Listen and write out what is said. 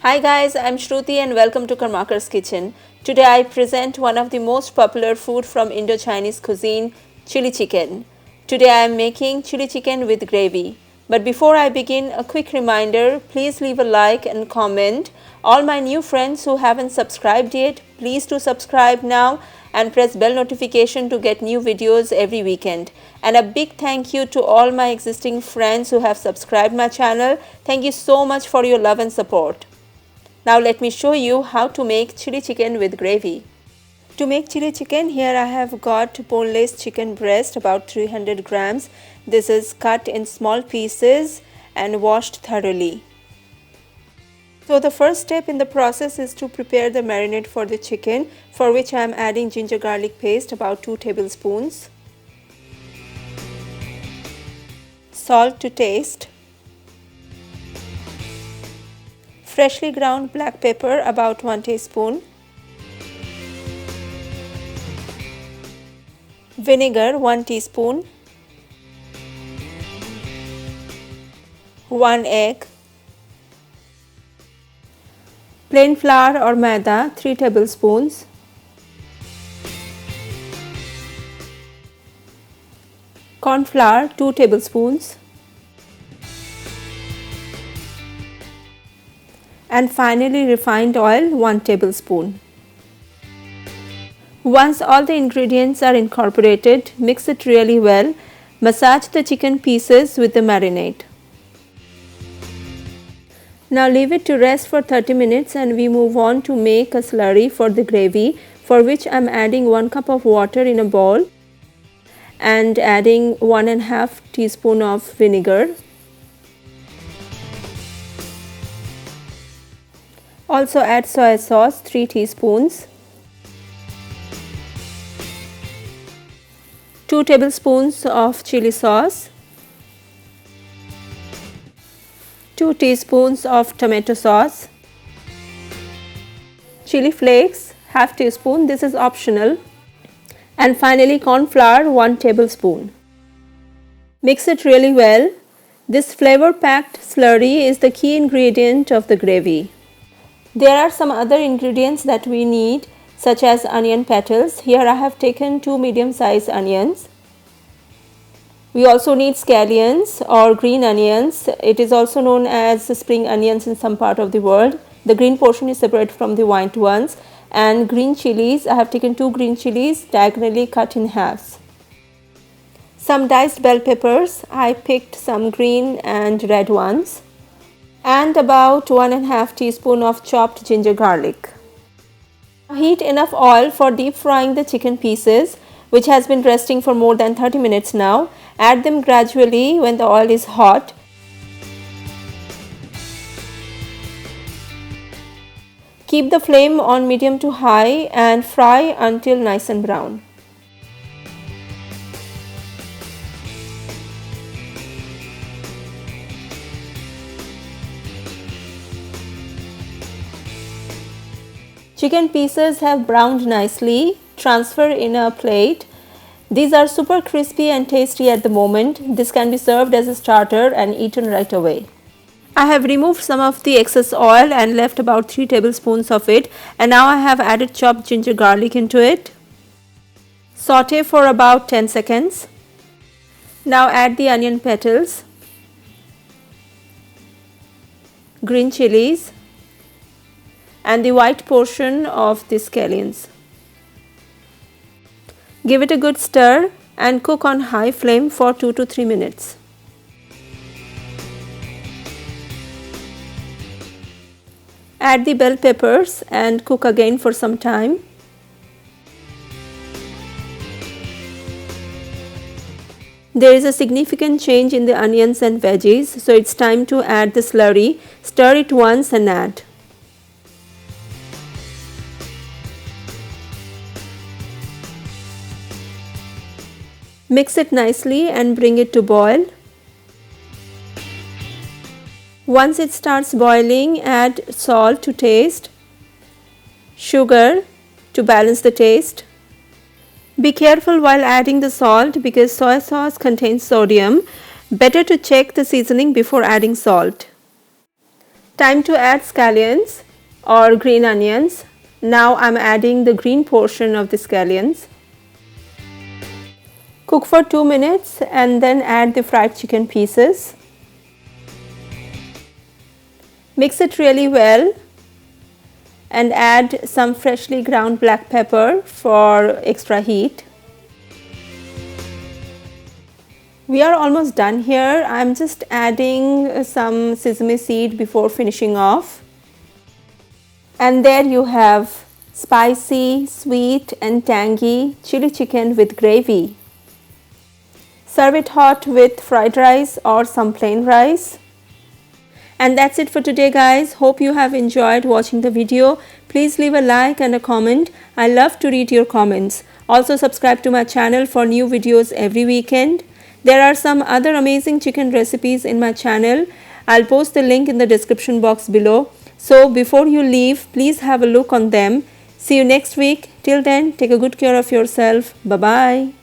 Hi guys, I'm Shruti and welcome to Karmakar's kitchen. Today I present one of the most popular food from Indo Chinese cuisine, chili chicken. Today I am making chili chicken with gravy. But before I begin, a quick reminder, please leave a like and comment. All my new friends who haven't subscribed yet, please do subscribe now and press bell notification to get new videos every weekend. And a big thank you to all my existing friends who have subscribed my channel. Thank you so much for your love and support. Now let me show you how to make chili chicken with gravy. To make chili chicken, here I have got boneless chicken breast about 300 grams. This is cut in small pieces and washed thoroughly. So the first step in the process is to prepare the marinade for the chicken, for which I am adding ginger garlic paste about 2 tablespoons. Salt to taste. Freshly ground black pepper about 1 teaspoon. Vinegar 1 teaspoon. 1 egg. Plain flour or maida 3 tablespoons. Cornflour 2 tablespoons. And finally refined oil 1 tablespoon. Once all the ingredients are incorporated, mix it really well. Massage the chicken pieces with the marinade. Now leave it to rest for 30 minutes and we move on to make a slurry for the gravy, for which I am adding 1 cup of water in a bowl and adding 1.5 teaspoon of vinegar. Also add soy sauce 3 teaspoons, 2 tablespoons of chili sauce, 2 teaspoons of tomato sauce, chili flakes half teaspoon, this is optional, and finally corn flour 1 tablespoon. Mix it really well. This flavor packed slurry is the key ingredient of the gravy. There are some other ingredients that we need, such as onion petals. Here I have taken 2 medium-sized onions. We also need scallions or green onions. It is also known as spring onions in some part of the world. The green portion is separate from the white ones. And green chilies, I have taken 2 green chilies diagonally cut in halves. Some diced bell peppers, I picked some green and red ones. And about 1.5 teaspoon of chopped ginger garlic. Heat enough oil for deep frying the chicken pieces, which has been resting for more than 30 minutes now. Add them gradually when the oil is hot. Keep the flame on medium to high and fry until nice and brown. Chicken pieces have browned nicely. Transfer in a plate. These are super crispy and tasty at the moment. This can be served as a starter and eaten right away. I have removed some of the excess oil and left about 3 tablespoons of it, and now I have added chopped ginger garlic into it. Saute for about 10 seconds. Now add the onion petals, green chilies, and the white portion of the scallions. Give it a good stir and cook on high flame for 2 to 3 minutes. Add the bell peppers and cook again for some time. There is a significant change in the onions and veggies, so it's time to add the slurry. Stir it once and add. Mix it nicely and bring it to boil. Once it starts boiling, add salt to taste, sugar to balance the taste. Be careful while adding the salt because soy sauce contains sodium. Better to check the seasoning before adding salt. Time to add scallions or green onions. Now I'm adding the green portion of the scallions. Cook for 2 minutes and then add the fried chicken pieces. Mix it really well and add some freshly ground black pepper for extra heat. We are almost done here. I'm just adding some sesame seed before finishing off. And there you have spicy, sweet and tangy chili chicken with gravy. Serve it hot with fried rice or some plain rice. And that's it for today, guys. Hope you have enjoyed watching the video. Please leave a like and a comment. I love to read your comments. Also subscribe to my channel for new videos every weekend. There are some other amazing chicken recipes in my channel. I'll post the link in the description box below. So before you leave, please have a look on them. See you next week. Till then, take a good care of yourself. Bye-bye.